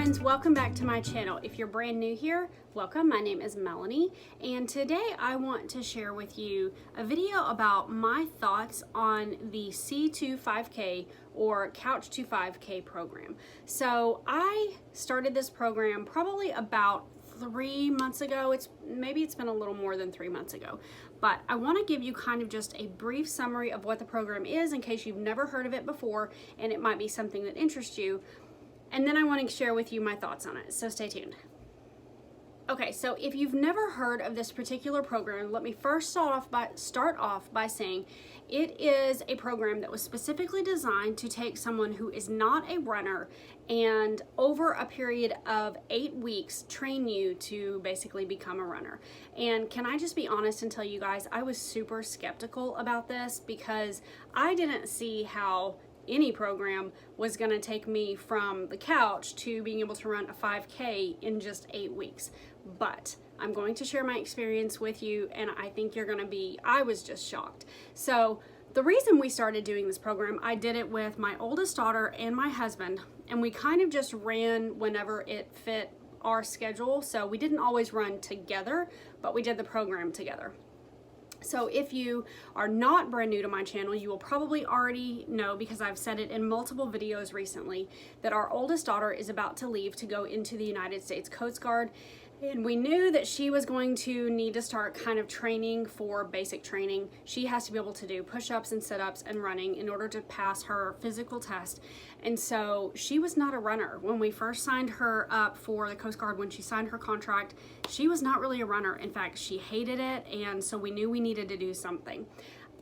friends, welcome back to my channel. If you're brand new here, welcome. My name is Melanie, and today I want to share with you a video about my thoughts on the C2 5K or Couch to 5K program. So I started this program probably about 3 months ago. Maybe it's been a little more than 3 months ago, but I want to give you kind of just a brief summary of what the program is in case you've never heard of it before and it might be something that interests you. And then I want to share with you my thoughts on it, so stay tuned. Okay, so if you've never heard of this particular program, let me first start off by saying it is a program that was specifically designed to take someone who is not a runner and over a period of 8 weeks train you to basically become a runner. And can I just be honest and tell you guys, I was super skeptical about this because I didn't see how any program was going to take me from the couch to being able to run a 5K in just 8 weeks. But I'm going to share my experience with you, and I think you're going to be, I was just shocked. So the reason we started doing this program, I did it with my oldest daughter and my husband, and we kind of just ran whenever it fit our schedule. So we didn't always run together, but we did the program together. So if you are not brand new to my channel, you will probably already know, because I've said it in multiple videos recently, that our oldest daughter is about to leave to go into the United States Coast Guard. And we knew that she was going to need to start kind of training for basic training. She has to be able to do push-ups and sit-ups and running in order to pass her physical test. And so she was not a runner. When we first signed her up for the Coast Guard, when she signed her contract, she was not really a runner. In fact, she hated it, and so we knew we needed to do something.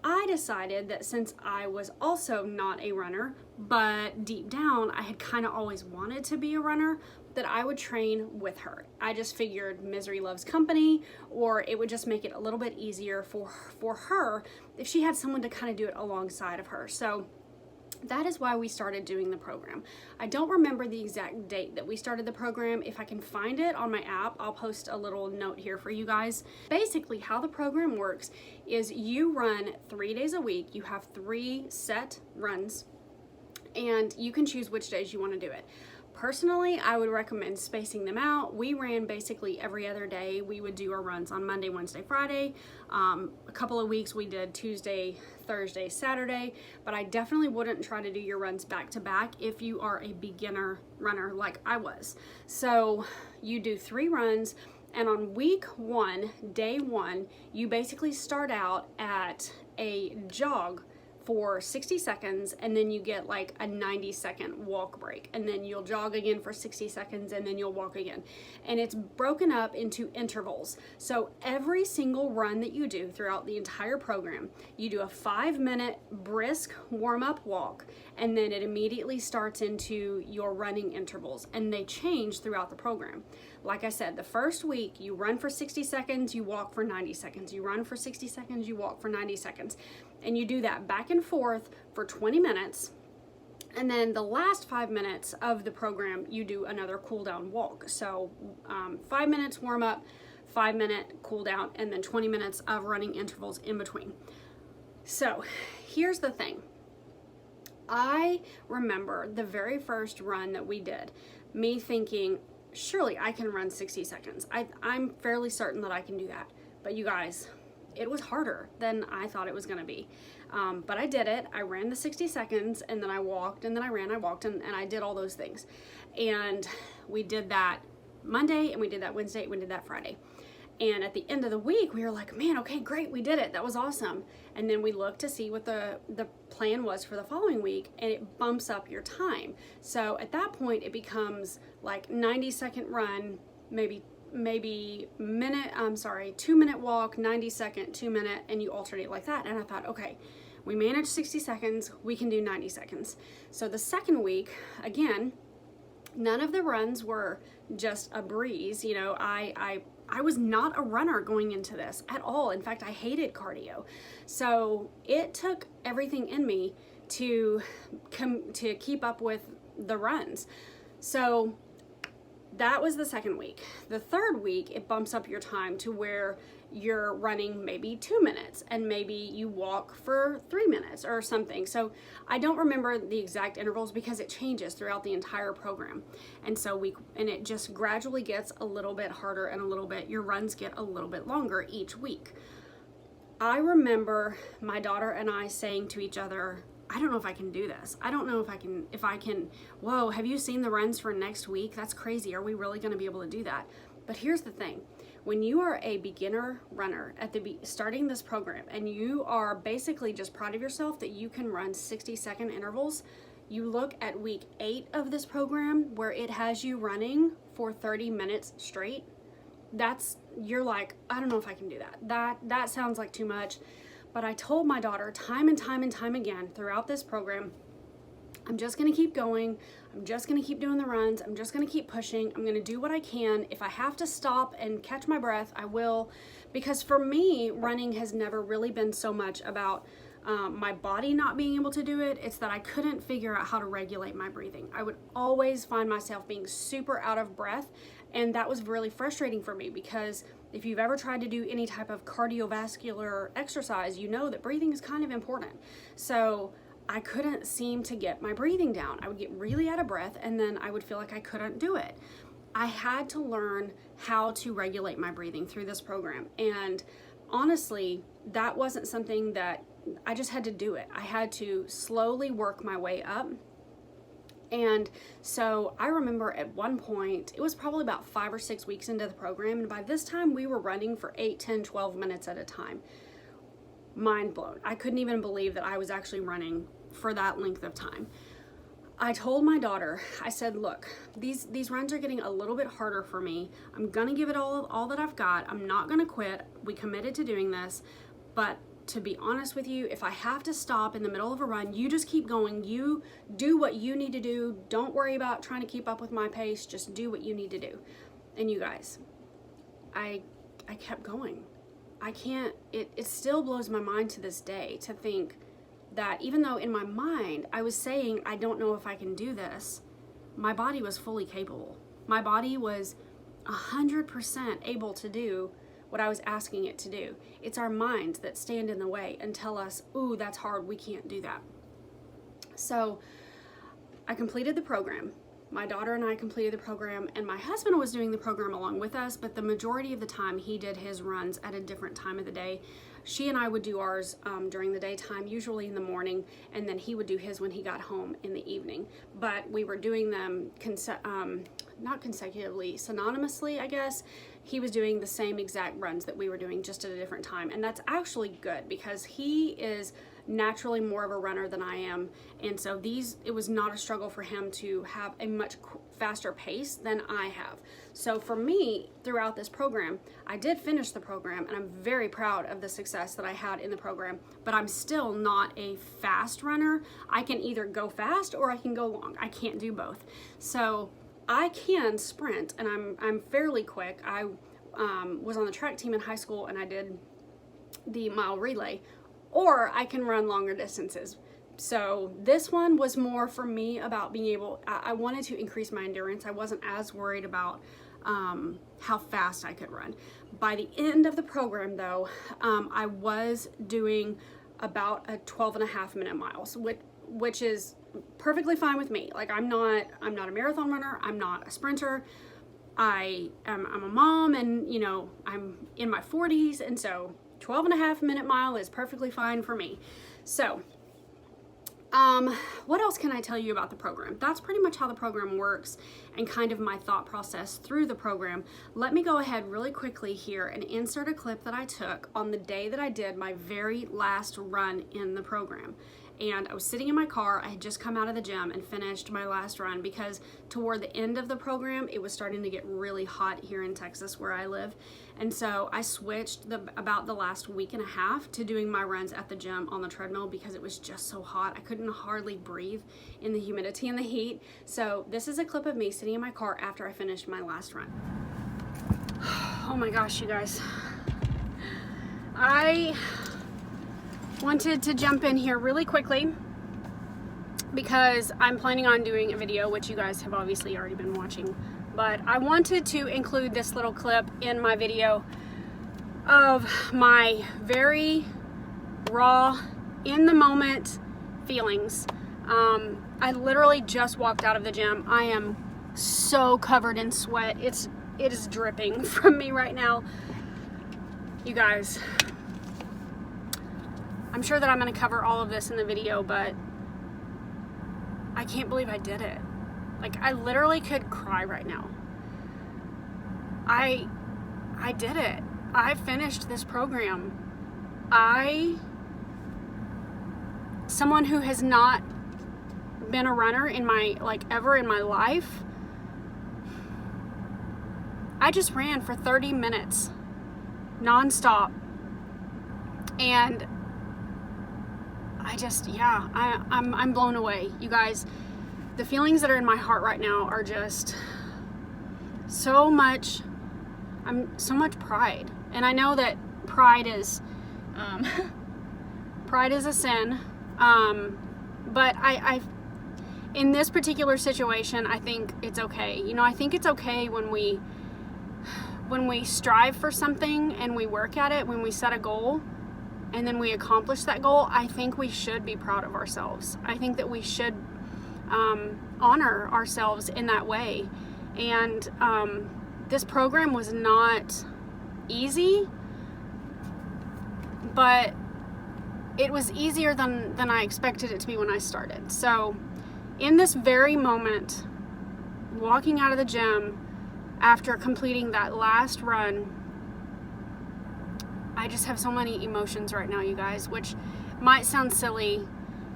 I decided that since I was also not a runner, but deep down I had kind of always wanted to be a runner, that I would train with her. I just figured misery loves company, or it would just make it a little bit easier for her if she had someone to kind of do it alongside of her. So that is why we started doing the program. I don't remember the exact date that we started the program. If I can find it on my app, I'll post a little note here for you guys. Basically, how the program works is you run 3 days a week. You have 3 set runs, and you can choose which days you want to do it. Personally, I would recommend spacing them out. We ran basically every other day. We would do our runs on Monday, Wednesday, Friday. A couple of weeks we did Tuesday, Thursday, Saturday, but I definitely wouldn't try to do your runs back to back if you are a beginner runner like I was. So you do 3 runs, and on week 1, day 1, you basically start out at a jog for 60 seconds, and then you get like a 90-second walk break, and then you'll jog again for 60 seconds, and then you'll walk again. And it's broken up into intervals. So every single run that you do throughout the entire program, you do a 5-minute brisk warm-up walk, and then it immediately starts into your running intervals, and they change throughout the program. Like I said, the first week you run for 60 seconds, you walk for 90 seconds. You run for 60 seconds, you walk for 90 seconds. And you do that back and forth for 20 minutes. And then the last 5 minutes of the program, you do another cool down walk. So 5 minutes warm up, 5-minute cool down, and then 20 minutes of running intervals in between. So here's the thing. I remember the very first run that we did, me thinking, surely I can run 60 seconds. I'm fairly certain that I can do that. But you guys, it was harder than I thought it was going to be. But I did it. I ran the 60 seconds, and then I walked, and then I ran, I walked, and I did all those things. And we did that Monday, and we did that Wednesday, and we did that Friday. And at the end of the week, we were like, man, okay, great, we did it. That was awesome. And then we looked to see what the plan was for the following week, and it bumps up your time. So at that point, it becomes like 90-second run, maybe 2-minute walk, 90-second, 2-minute, and you alternate like that. And I thought, okay, we managed 60 seconds, we can do 90 seconds. So the second week, again, none of the runs were just a breeze. You know, I was not a runner going into this at all. In fact, I hated cardio. So it took everything in me to keep up with the runs. So that was the second week. The third week, it bumps up your time to where you're running maybe 2 minutes, and maybe you walk for 3 minutes or something. So I don't remember the exact intervals because it changes throughout the entire program. And so it just gradually gets a little bit harder, and your runs get a little bit longer each week. I remember my daughter and I saying to each other, I don't know if I can do this. I don't know if I can, whoa, have you seen the runs for next week? That's crazy. Are we really going to be able to do that? But here's the thing. When you are a beginner runner starting this program, and you are basically just proud of yourself that you can run 60-second intervals, you look at week 8 of this program where it has you running for 30 minutes straight. You're like, I don't know if I can do that. That sounds like too much. But I told my daughter time and time again throughout this program, I'm just going to keep going. I'm just going to keep doing the runs. I'm just going to keep pushing. I'm going to do what I can. If I have to stop and catch my breath, I will. Because for me, running has never really been so much about my body not being able to do it. It's that I couldn't figure out how to regulate my breathing. I would always find myself being super out of breath. And that was really frustrating for me, because if you've ever tried to do any type of cardiovascular exercise, you know that breathing is kind of important. So I couldn't seem to get my breathing down. I would get really out of breath, and then I would feel like I couldn't do it. I had to learn how to regulate my breathing through this program. And honestly, that wasn't something that I just had to do it. I had to slowly work my way up. And so I remember at one point, it was probably about 5 or 6 weeks into the program, and by this time we were running for 8, 10, 12 minutes at a time. Mind blown. I couldn't even believe that I was actually running for that length of time. I told my daughter, I said, look, these runs are getting a little bit harder for me. I'm gonna give it all that I've got. I'm not gonna quit. We committed to doing this, but to be honest with you, if I have to stop in the middle of a run, you just keep going. You do what you need to do. Don't worry about trying to keep up with my pace. Just do what you need to do. And you guys, I kept going. I can't, it still blows my mind to this day to think that even though in my mind I was saying, I don't know if I can do this, my body was fully capable. My body was 100% able to do what I was asking it to do. It's our minds that stand in the way and tell us, ooh, that's hard, we can't do that. So I completed the program. My daughter and I completed the program, and my husband was doing the program along with us, but the majority of the time he did his runs at a different time of the day. She and I would do ours during the daytime, usually in the morning, and then he would do his when he got home in the evening. But we were doing them not consecutively, synonymously, I guess. He was doing the same exact runs that we were doing, just at a different time. And that's actually good, because he is naturally more of a runner than I am. And so it was not a struggle for him to have a much faster pace than I have. So for me, throughout this program, I did finish the program, and I'm very proud of the success that I had in the program, but I'm still not a fast runner. I can either go fast or I can go long. I can't do both. So I can sprint, and I'm fairly quick. I was on the track team in high school, and I did the mile relay, or I can run longer distances. So this one was more for me about being able, I wanted to increase my endurance. I wasn't as worried about how fast I could run. By the end of the program though, I was doing about a 12.5 minute miles, which is perfectly fine with me. Like I'm not a marathon runner. I'm not a sprinter. I'm a mom, and you know, I'm in my 40s. And so 12.5 minute mile is perfectly fine for me. So what else can I tell you about the program? That's pretty much how the program works and kind of my thought process through the program. Let me go ahead really quickly here and insert a clip that I took on the day that I did my very last run in the program. And I was sitting in my car. I had just come out of the gym and finished my last run, because toward the end of the program, it was starting to get really hot here in Texas where I live. And so I switched about the last week and a half to doing my runs at the gym on the treadmill, because it was just so hot. I couldn't hardly breathe in the humidity and the heat. So this is a clip of me sitting in my car after I finished my last run. Oh my gosh, you guys. I wanted to jump in here really quickly because I'm planning on doing a video, which you guys have obviously already been watching, but I wanted to include this little clip in my video of my very raw, in the moment feelings. I literally just walked out of the gym. I am so covered in sweat. It is dripping from me right now. You guys, I'm sure that I'm going to cover all of this in the video, but I can't believe I did it. Like, I literally could cry right now. I did it. I finished this program. Someone who has not been a runner in my, ever in my life, I just ran for 30 minutes nonstop, and I'm blown away, you guys. The feelings that are in my heart right now are just so much pride. And I know that pride is a sin, but I in this particular situation, I think it's okay. You know, I think it's okay when we strive for something and we work at it, when we set a goal and then we accomplish that goal. I think we should be proud of ourselves. I think that we should honor ourselves in that way. And this program was not easy, but it was easier than I expected it to be when I started. So in this very moment, walking out of the gym after completing that last run, I just have so many emotions right now, you guys, which might sound silly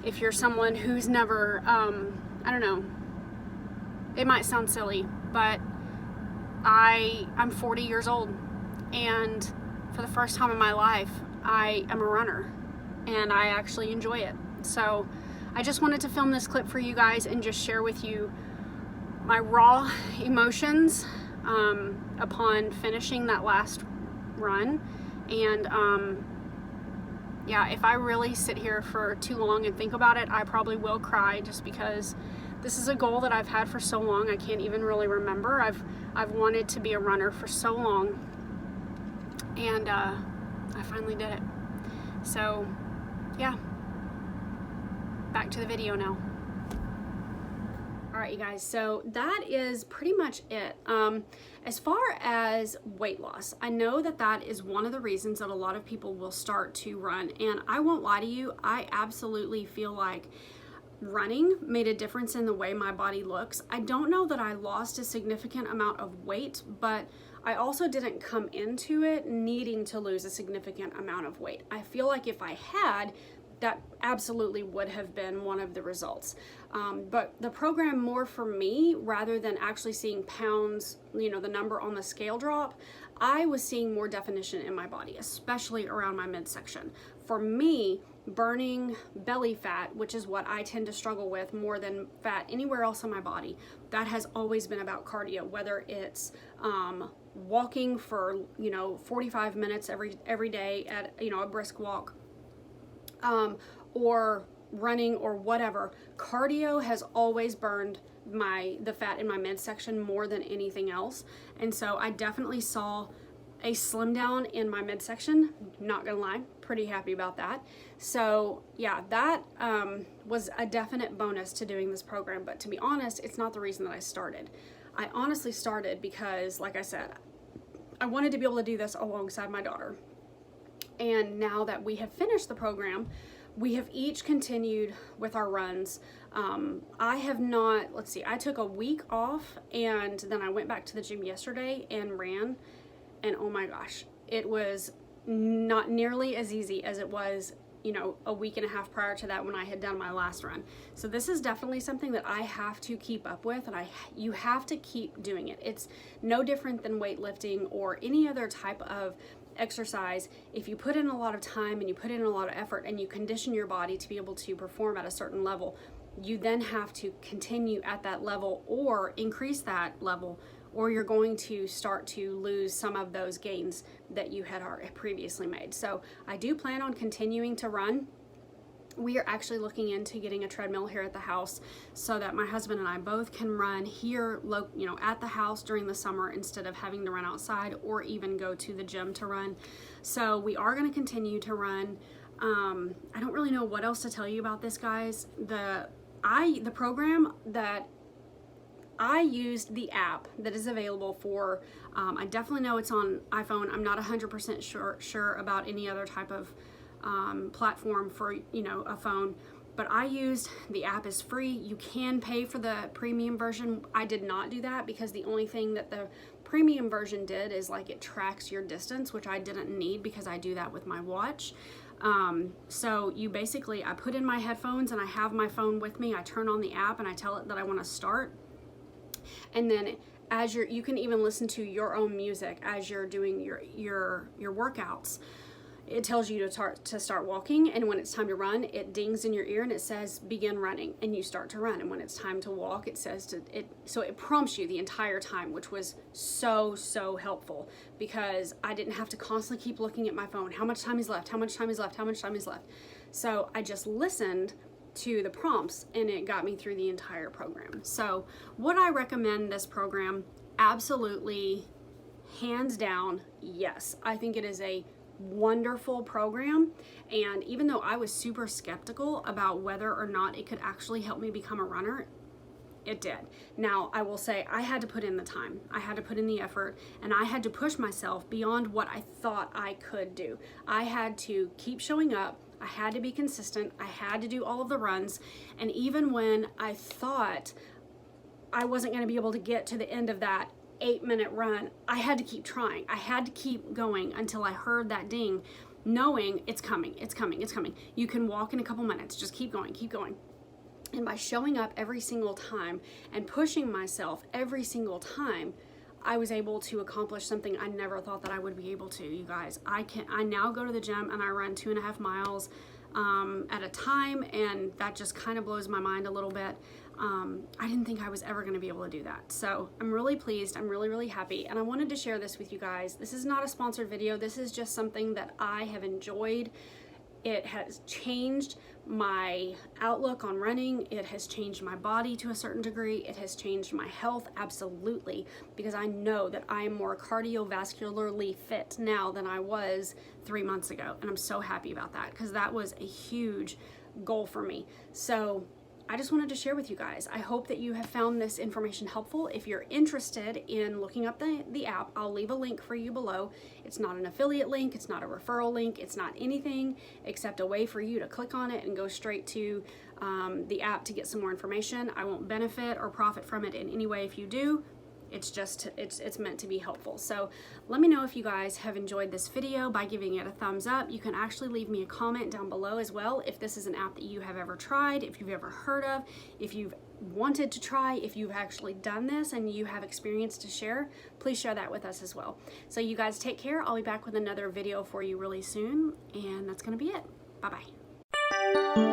if you're someone who's never, I don't know, it might sound silly, but I'm 40 years old, and for the first time in my life, I am a runner, and I actually enjoy it. So I just wanted to film this clip for you guys and just share with you my raw emotions upon finishing that last run. And yeah, if I really sit here for too long and think about it, I probably will cry, just because this is a goal that I've had for so long. I can't even really remember. I've wanted to be a runner for so long, and I finally did it. So yeah, back to the video now. All right, you guys, so that is pretty much it. As far as weight loss, I know that is one of the reasons that a lot of people will start to run, and I won't lie to you, I absolutely feel like running made a difference in the way my body looks. I don't know that I lost a significant amount of weight, but I also didn't come into it needing to lose a significant amount of weight. I feel like if I had, that absolutely would have been one of the results. But the program, more for me, rather than actually seeing pounds, you know, the number on the scale drop, I was seeing more definition in my body, especially around my midsection. For me, burning belly fat, which is what I tend to struggle with more than fat anywhere else on my body, that has always been about cardio, whether it's walking for, 45 minutes every day at, a brisk walk, or running or whatever. Cardio has always burned the fat in my midsection more than anything else. And so I definitely saw a slim down in my midsection, not gonna lie, pretty happy about that. So yeah, that was a definite bonus to doing this program. But to be honest, it's not the reason that I started. I honestly started because, like I said, I wanted to be able to do this alongside my daughter. And now that we have finished the program, we have each continued with our runs. I have not, I took a week off, and then I went back to the gym yesterday and ran, and oh my gosh, it was not nearly as easy as it was, a week and a half prior to that when I had done my last run. So this is definitely something that I have to keep up with, and you have to keep doing it. It's no different than weightlifting or any other type of exercise. If you put in a lot of time and you put in a lot of effort and you condition your body to be able to perform at a certain level, you then have to continue at that level or increase that level, or you're going to start to lose some of those gains that you had previously made. So I do plan on continuing to run. we are actually looking into getting a treadmill here at the house so that my husband and I both can run here, at the house during the summer instead of having to run outside or even go to the gym to run. So we are going to continue to run. I don't really know what else to tell you about this, guys. The program that I used, the app that is available for, I definitely know it's on iPhone. I'm not 100% sure about any other type of platform for a phone, but I used the app. Is free. You can pay for the premium version. I did not do that because the only thing that the premium version did is like it tracks your distance, which I didn't need because I do that with my watch. So I put in my headphones and I have my phone with me. I turn on the app and I tell it that I want to start, and then as you can even listen to your own music as you're doing your workouts. It tells you to start walking, and when it's time to run, it dings in your ear and it says begin running, and you start to run. And when it's time to walk, it says so it prompts you the entire time, which was so helpful because I didn't have to constantly keep looking at my phone. How much time is left? How much time is left? How much time is left? So I just listened to the prompts and it got me through the entire program. So would I recommend this program? Absolutely, hands down, yes. I think it is a wonderful program, and even though I was super skeptical about whether or not it could actually help me become a runner, it did. Now I will say I had to put in the time, I had to put in the effort, and I had to push myself beyond what I thought I could do. I had to keep showing up, I had to be consistent, I had to do all of the runs, and even when I thought I wasn't going to be able to get to the end of that 8-minute run, I had to keep trying. I had to keep going until I heard that ding, knowing it's coming, it's coming, it's coming. You can walk in a couple minutes, just keep going, keep going. And by showing up every single time and pushing myself every single time, I was able to accomplish something I never thought that I would be able to, you guys. I now go to the gym and I run 2.5 miles at a time, and that just kind of blows my mind a little bit. I didn't think I was ever going to be able to do that. So I'm really pleased. I'm really happy. And I wanted to share this with you guys. This is not a sponsored video. This is just something that I have enjoyed. It has changed my outlook on running. It has changed my body to a certain degree. It has changed my health, absolutely, because I know that I am more cardiovascularly fit now than I was 3 months ago. And I'm so happy about that because that was a huge goal for me. So I just wanted to share with you guys. I hope that you have found this information helpful. If you're interested in looking up the app, I'll leave a link for you below. It's not an affiliate link, it's not a referral link, it's not anything except a way for you to click on it and go straight to the app to get some more information. I won't benefit or profit from it in any way if you do. It's just, it's meant to be helpful. So let me know if you guys have enjoyed this video by giving it a thumbs up. You can actually leave me a comment down below as well if this is an app that you have ever tried, if you've ever heard of, if you've wanted to try, if you've actually done this and you have experience to share, please share that with us as well. So you guys take care. I'll be back with another video for you really soon, and that's gonna be it. Bye-bye.